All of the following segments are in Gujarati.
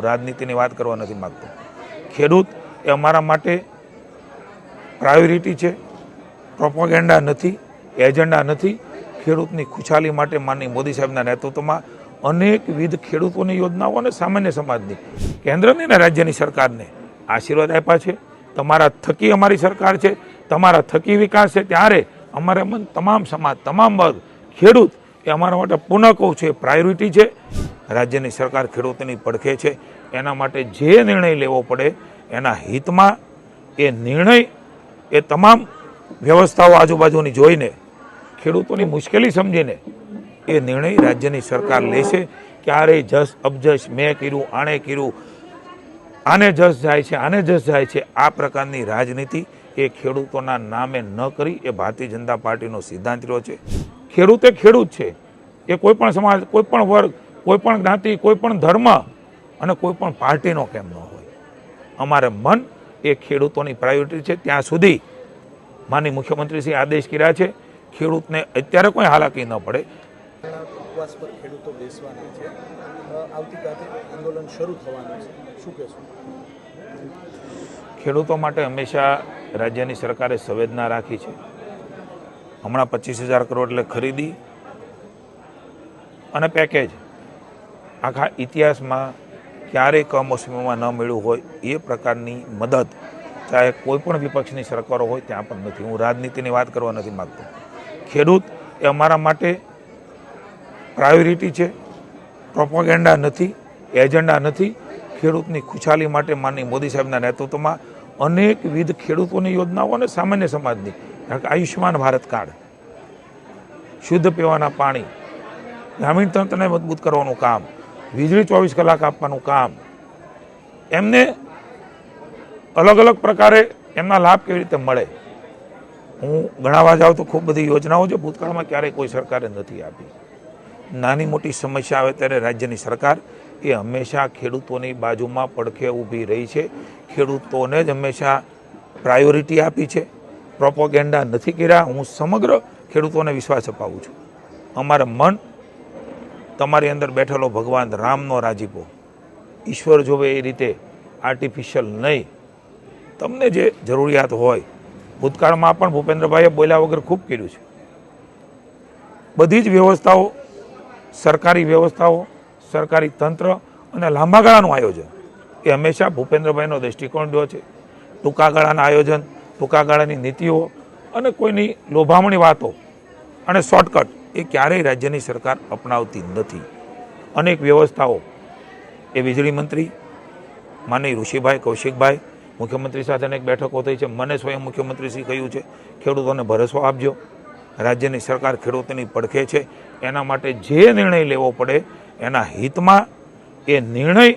હું રાજનીતિની વાત કરવા નથી માગતો। ખેડૂત એ અમારા માટે પ્રાયોરિટી છે, પ્રોપોગેન્ડા નથી, એજન્ડા નથી। ખેડૂતની ખુશાલી માટે માનનીય મોદી સાહેબના નેતૃત્વમાં અનેકવિધ ખેડૂતોની યોજનાઓ અને સામાન્ય સમાજની કેન્દ્રની અને રાજ્યની સરકારને આશીર્વાદ આપ્યા છે। તમારા થકી અમારી સરકાર છે, તમારા થકી વિકાસ છે, ત્યારે અમારે મન તમામ સમાજ, તમામ વર્ગ, ખેડૂત એ અમારા માટે પુનઃ કહું છે પ્રાયોરિટી છે। રાજ્યની સરકાર ખેડૂતોની પડખે છે, એના માટે જે નિર્ણય લેવો પડે એના હિતમાં એ નિર્ણય એ તમામ વ્યવસ્થાઓ આજુબાજુની જોઈને ખેડૂતોની મુશ્કેલી સમજીને એ નિર્ણય રાજ્યની સરકાર લેશે। ક્યારેય જસ અબજસ મેં કર્યું, આણે કર્યું, આને જસ જાય છે, આને જસ જાય છે, આ પ્રકારની રાજનીતિ એ ખેડૂતોના નામે ન કરી એ ભારતીય જનતા પાર્ટીનો સિદ્ધાંત રહ્યો છે। ખેડૂત એ ખેડૂત છે, એ કોઈ પણ સમાજ, કોઈ પણ વર્ગ, કોઈ પણ જ્ઞાતિ, કોઈ પણ ધર્મ અને કોઈ પણ પાર્ટીનો કેમ ન હોય, અમારે મન એ ખેડૂતોની પ્રાયોરિટી છે। ત્યાં સુધી માનનીય મુખ્યમંત્રીશ્રી આદેશ કર્યા છે ખેડૂતને અત્યારે કોઈ હાલાકી ન પડે। ઉપવાસ પર ખેડૂતો બેસવાના છે, આવતીકાલે આંદોલન શરૂ થવાનું છે, શું કહેશો? ખેડૂતો માટે હંમેશા રાજ્યની સરકારે સંવેદના રાખી છે। હમણાં 25,000 કરોડ એટલે ખરીદી અને પેકેજ આખા ઇતિહાસમાં ક્યારેય કમોસમીમાં ન મળ્યું હોય એ પ્રકારની મદદ ચાહે કોઈ પણ વિપક્ષની સરકારો હોય ત્યાં પણ નથી। હું રાજનીતિની વાત કરવા નથી માગતો। ખેડૂત એ અમારા માટે પ્રાયોરિટી છે, પ્રોપોગેન્ડા નથી, એજન્ડા નથી। ખેડૂતની ખુશાલી માટે માનનીય મોદી સાહેબના નેતૃત્વમાં અનેકવિધ ખેડૂતોની યોજનાઓ અને સામાન્ય સમાજની આયુષ્યમાન ભારત કાર્ડ, શુદ્ધ પીવાના પાણી, ગ્રામીણ તંત્રને મજબૂત કરવાનું કામ, વીજળી 24 કલાક આપવાનું કામ, એમને અલગ અલગ પ્રકારે એમના લાભ કેવી રીતે મળે। હું ગણાવવા જાઉં તો ખૂબ બધી યોજનાઓ છે ભૂતકાળમાં ક્યારેય કોઈ સરકારે નથી આપી। નાની મોટી સમસ્યા આવે ત્યારે રાજ્યની સરકાર એ હંમેશા ખેડૂતોની બાજુમાં પડખે ઊભી રહી છે। ખેડૂતોને જ હંમેશા પ્રાયોરિટી આપી છે, પ્રોપોગેન્ડા નથી કર્યા। હું સમગ્ર ખેડૂતોને વિશ્વાસ અપાવું છું, અમારે મન તમારી અંદર બેઠેલો ભગવાન રામનો રાજીપો, ઈશ્વર જોવે એ રીતે આર્ટિફિશિયલ નહીં, તમને જે જરૂરિયાત હોય। ભૂતકાળમાં પણ ભૂપેન્દ્રભાઈએ બોલ્યા વગર ખૂબ કર્યું છે। બધી જ વ્યવસ્થાઓ, સરકારી વ્યવસ્થાઓ, સરકારી તંત્ર અને લાંબા ગાળાનું આયોજન એ હંમેશા ભૂપેન્દ્રભાઈનો દૃષ્ટિકોણ રહ્યો છે। ટૂંકા ગાળાના આયોજન, ટૂંકા ગાળાની નીતિઓ અને કોઈની લોભામણી વાતો અને શોર્ટકટ એ ક્યારેય રાજ્યની સરકાર અપનાવતી નથી। અનેક વ્યવસ્થાઓ એ વીજળી મંત્રી માનનીય ઋષિભાઈ, કૌશિકભાઈ, મુખ્યમંત્રી સાથે અનેક બેઠકો થઈ છે। મને સ્વયં મુખ્યમંત્રીશ્રી કહ્યું છે ખેડૂતોને ભરોસો આપજો, રાજ્યની સરકાર ખેડૂતોની પડખે છે, એના માટે જે નિર્ણય લેવો પડે એના હિતમાં એ નિર્ણય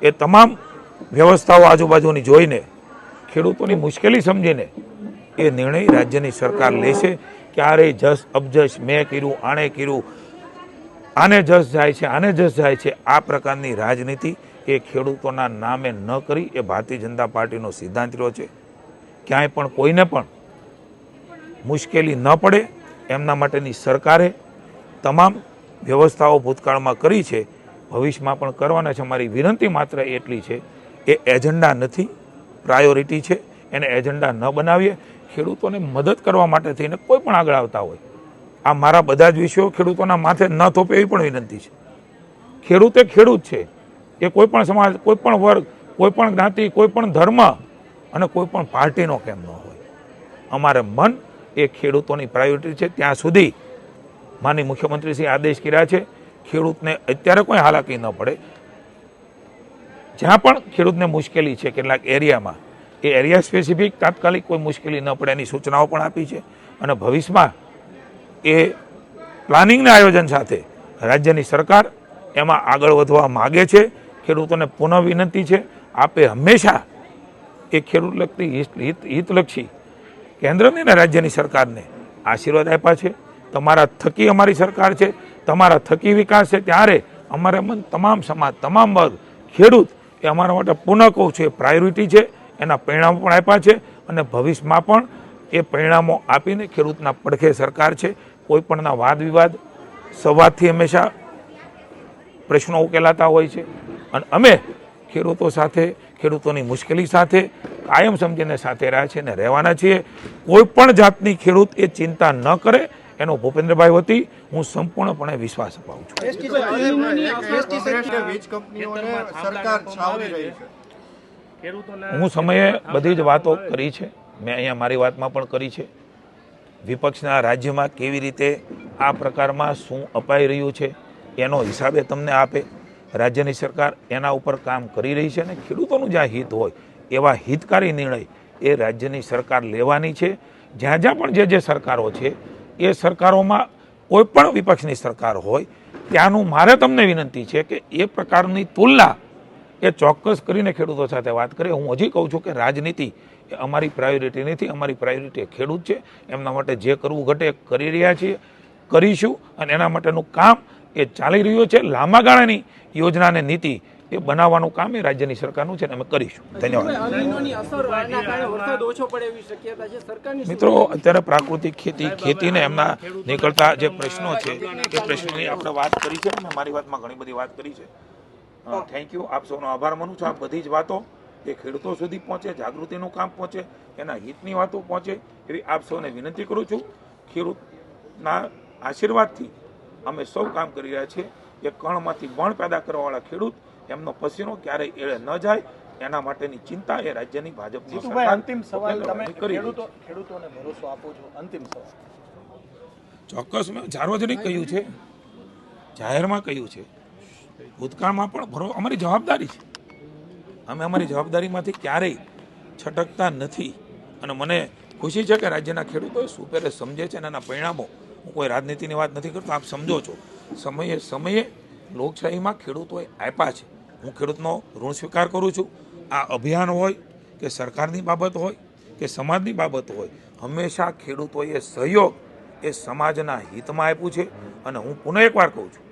એ તમામ વ્યવસ્થાઓ આજુબાજુની જોઈને ખેડૂતોની મુશ્કેલી સમજીને એ નિર્ણય રાજ્યની સરકાર લેશે। ક્યારેય જસ અબજસ મેં કર્યું, આણે કર્યું, આને જસ જાય છે, આને જસ જાય છે, આ પ્રકારની રાજનીતિ એ ખેડૂતોના નામે ન કરી એ ભારતીય જનતા પાર્ટીનો સિદ્ધાંત રહ્યો છે। ક્યાંય પણ કોઈને પણ મુશ્કેલી ન પડે એમના માટેની સરકારે તમામ વ્યવસ્થાઓ ભૂતકાળમાં કરી છે, ભવિષ્યમાં પણ કરવાના છે। અમારી વિનંતી માત્ર એટલી છે એ એજન્ડા નથી, પ્રાયોરિટી છે, એને એજન્ડા ન બનાવીએ। ખેડૂતોને મદદ કરવા માટે થઈને કોઈ પણ આગળ આવતા હોય, આ મારા બધા જ વિષયો ખેડૂતોના માથે ન થોપે એવી પણ વિનંતી છે। ખેડૂત એ ખેડૂત છે, એ કોઈ પણ સમાજ, કોઈ પણ વર્ગ, કોઈ પણ જ્ઞાતિ, કોઈ પણ ધર્મ અને કોઈ પણ પાર્ટીનો કેમ ન હોય, અમારે મન એ ખેડૂતોની પ્રાયોરિટી છે। ત્યાં સુધી માનનીય મુખ્યમંત્રીશ્રી આદેશ કર્યા છે ખેડૂતને અત્યારે કોઈ હાલાકી ન પડે। જ્યાં પણ ખેડૂતને મુશ્કેલી છે કેટલાક એરિયામાં, એ એરિયા સ્પેસિફિક તાત્કાલિક કોઈ મુશ્કેલી ન પડે એની સૂચનાઓ પણ આપી છે। અને ભવિષ્યમાં એ પ્લાનિંગના આયોજન સાથે રાજ્યની સરકાર એમાં આગળ વધવા માગે છે। ખેડૂતોને પુનઃ વિનંતી છે, આપે હંમેશા એ ખેડૂત લગતી હિતલક્ષી કેન્દ્રની અને રાજ્યની સરકારને આશીર્વાદ આપ્યા છે। તમારા થકી અમારી સરકાર છે, તમારા થકી વિકાસ છે, ત્યારે અમારે મન તમામ સમાજ, તમામ વર્ગ, ખેડૂત એ અમારા માટે પુનઃ કહું છું પ્રાયોરિટી છે। એના પરિણામો પણ આપ્યા છે અને ભવિષ્યમાં પણ એ પરિણામો આપીને ખેડૂતના પડખે સરકાર છે। કોઈ પણના વાદ વિવાદ, સંવાદથી હંમેશા પ્રશ્નો ઉકેલાતા હોય છે અને અમે ખેડૂતો સાથે, ખેડૂતોની મુશ્કેલી સાથે કાયમ સમજીને સાથે રહ્યા છે અને રહેવાના છીએ. કોઈ પણ જાતની ખેડૂત એ ચિંતા ન કરે એનો ભૂપેન્દ્રભાઈ વતી હું સંપૂર્ણપણે વિશ્વાસ અપાવું છું. વીજ કંપનીઓને સરકાર છાવરી રહી છે. હું સમયે બધી જ વાતો કરી છે, મેં અહીંયા મારી વાતમાં પણ કરી છે. વિપક્ષના રાજ્યમાં કેવી રીતે આ પ્રકારમાં શું અપાઈ રહ્યું છે એનો હિસાબે તમને આપે. રાજ્યની સરકાર એના ઉપર કામ કરી રહી છે અને ખેડૂતોનું જ્યાં હિત હોય એવા હિતકારી નિર્ણય એ રાજ્યની સરકાર લેવાની છે. જ્યાં જ્યાં પણ જે સરકારો છે એ સરકારોમાં કોઈ પણ વિપક્ષની સરકાર હોય ત્યાંનું મારે તમને વિનંતી છે કે એ પ્રકારની તુલના એ ચોક્કસ કરીને ખેડૂતો સાથે વાત કરે. હું હજી કહું છું કે રાજનીતિ એ અમારી પ્રાયોરિટી નથી, અમારી પ્રાયોરિટી ખેડૂત છે. એમના માટે જે કરવું ઘટે એ કરી રહ્યા છીએ, કરીશું અને એના માટેનું કામ એ ચાલી રહ્યું છે. લાંબા ગાળાની યોજના અને નીતિ એ બનાવવાનું કામ એ રાજ્યની સરકારનું છે અને અમે કરીશું. ધન્યવાદ. મિત્રો, અત્યારે પ્રાકૃતિક ખેતીને એમના નીકળતા જે પ્રશ્નો છે એ પ્રશ્નોની આપણે વાત કરી છે. મેં મારી વાતમાં ઘણી બધી વાત કરી છે. Thank you. આપ સૌનો આભાર માનું છું. આ બધી જ વાતો એ ખેડૂતો સુધી પહોંચે, જાગૃતિનું કામ પહોંચે, એના હિતની વાતો પહોંચે એવી આપ સૌને વિનંતી કરું છું. ખેડૂતના આશીર્વાદથી અમે સૌ કામ કરી રહ્યા છીએ. એ કણમાંથી બણ પેદા કરવાવાળા ખેડૂત એમનો પસીનો ક્યારેય એળે ન જાય એના માટેની ચિંતા એ રાજ્યની ભાજપની સરકાર અંતિમ સવાલ તમે કરી રહી છે. ખેડૂતોને ભરોસો આપો છો? અંતિમ સવાલ. ચોક્કસ મેં સાર્વજનિક કહ્યું છે, જાહેરમાં કહ્યું છે, ભૂતકાળમાં પણ અમારી જવાબદારી છે. અમે અમારી જવાબદારીમાંથી ક્યારેય છટકતા નથી અને મને ખુશી છે કે રાજ્યના ખેડૂતો સુપેરે સમજે છે અને એના પરિણામો, હું કોઈ રાજનીતિની વાત નથી કરતો, આપ સમજો છો, સમયે સમયે લોકશાહીમાં ખેડૂતોએ આપ્યા છે. હું ખેડૂતનો ઋણ સ્વીકાર કરું છું. આ અભિયાન હોય કે સરકારની બાબત હોય કે સમાજની બાબત હોય, હંમેશા ખેડૂતોએ સહયોગ એ સમાજના હિતમાં આપ્યું છે. અને હું પુનઃ એકવાર કહું છું,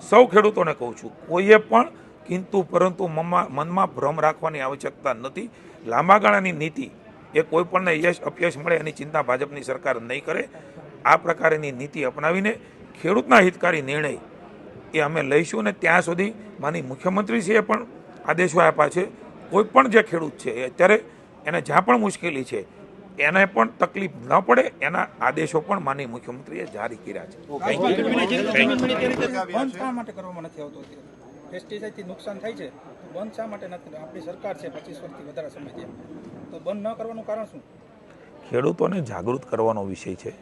સૌ ખેડૂતોને કહું છું, કોઈએ પણ કિંતુ પરંતુ મનમાં ભ્રમ રાખવાની આવશ્યકતા નથી. લાંબા ગાળાની નીતિ એ કોઈ પણને યશ અપયશ મળે એની ચિંતા ભાજપની સરકાર નહીં કરે. આ પ્રકારની નીતિ અપનાવીને ખેડૂતના હિતકારી નિર્ણય એ અમે લઈશું અને ત્યાં સુધી માની મુખ્યમંત્રીશ્રીએ પણ આદેશો આપ્યા છે. કોઈ પણ જે ખેડૂત છે એ અત્યારે એને જ્યાં પણ મુશ્કેલી છે એને પણ તકલીફ ન પડે એના આદેશો પણ માની મુખ્યમંત્રીએ જારી કર્યા છે. બંધ શા માટે કરવામાં નથી આવતો? પેસ્ટિસાઇડથી નુકસાન થાય છે, બંધ શા માટે નથી? આપણી સરકાર છે 25 વર્ષથી વધારે સમયથી, તો બંધ ન કરવાનું કારણ શું? ખેડૂતોને જાગૃત કરવાનો વિષય છે.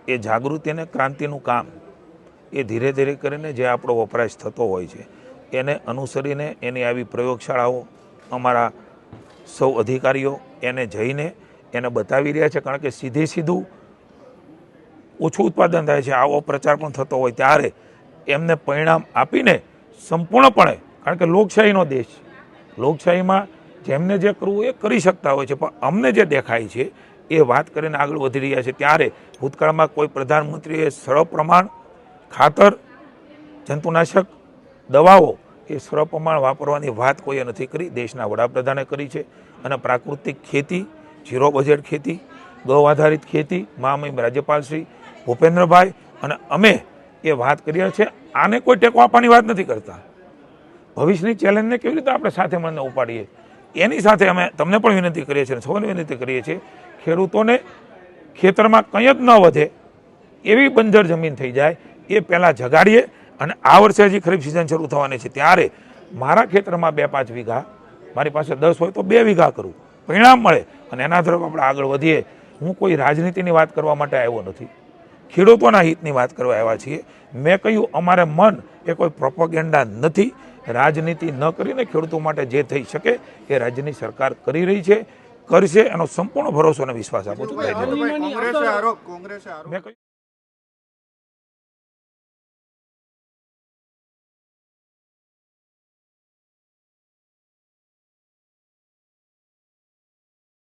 એ જાગૃતિ અને ક્રાંતિનું કામ એ ધીરે ધીરે કરીને જે આપણો વપરાશ થતો હોય છે એને અનુસરીને એની આવી પ્રયોગશાળાઓ અમારા સૌ અધિકારીઓ એને જઈને એને બતાવી રહ્યા છે. કારણ કે સીધું ઓછું ઉત્પાદન થાય છે, આવો પ્રચાર પણ થતો હોય ત્યારે એમને પરિણામ આપીને સંપૂર્ણપણે, કારણ કે લોકશાહીનો દેશ, લોકશાહીમાં જેમને જે કરવું એ કરી શકતા હોય છે, પણ અમને જે દેખાય છે એ વાત કરીને આગળ વધી રહ્યા છે. ત્યારે ભૂતકાળમાં કોઈ પ્રધાનમંત્રીએ સપ્રમાણ ખાતર, જંતુનાશક દવાઓ એ સપ્રમાણ વાપરવાની વાત કોઈએ નથી કરી. દેશના વડાપ્રધાને કરી છે. અને પ્રાકૃતિક ખેતી, ઝીરો બજેટ ખેતી, ગૌ આધારિત ખેતી મહામહિમ રાજ્યપાલ શ્રી ભૂપેન્દ્રભાઈ અને અમે એ વાત કરીએ છીએ. આને કોઈ ટેકો આપવાની વાત નથી કરતા. ભવિષ્યની ચેલેન્જને કેવી રીતે આપણે સાથે મળીને ઉપાડીએ એની સાથે અમે તમને પણ વિનંતી કરીએ છીએ, સૌને વિનંતી કરીએ છીએ, ખેડૂતોને ખેતરમાં કંઈ જ ન વધે એવી બંજર જમીન થઈ જાય એ પહેલાં જગાડીએ. અને આ વર્ષે હજી ખરીફ સિઝન શરૂ થવાની છે ત્યારે મારા ખેતરમાં 2-5 વીઘા, મારી પાસે 10 હોય તો 2 વીઘા કરું, પરિણામ મળે અને એના તરફ આપણે આગળ વધીએ. હું કોઈ રાજનીતિની વાત કરવા માટે આવ્યો નથી, ખેડૂતોના હિતની વાત કરવા આવ્યા છીએ. મેં કહ્યું અમારે મન એ કોઈ પ્રોપોગેન્ડા નથી. રાજનીતિ ન કરીને ખેડૂતો માટે જે થઈ શકે એ રાજ્યની સરકાર કરી રહી છે, કરશે એનો સંપૂર્ણ ભરોસો અને વિશ્વાસ આપું છું. કોંગ્રેસે આરોપ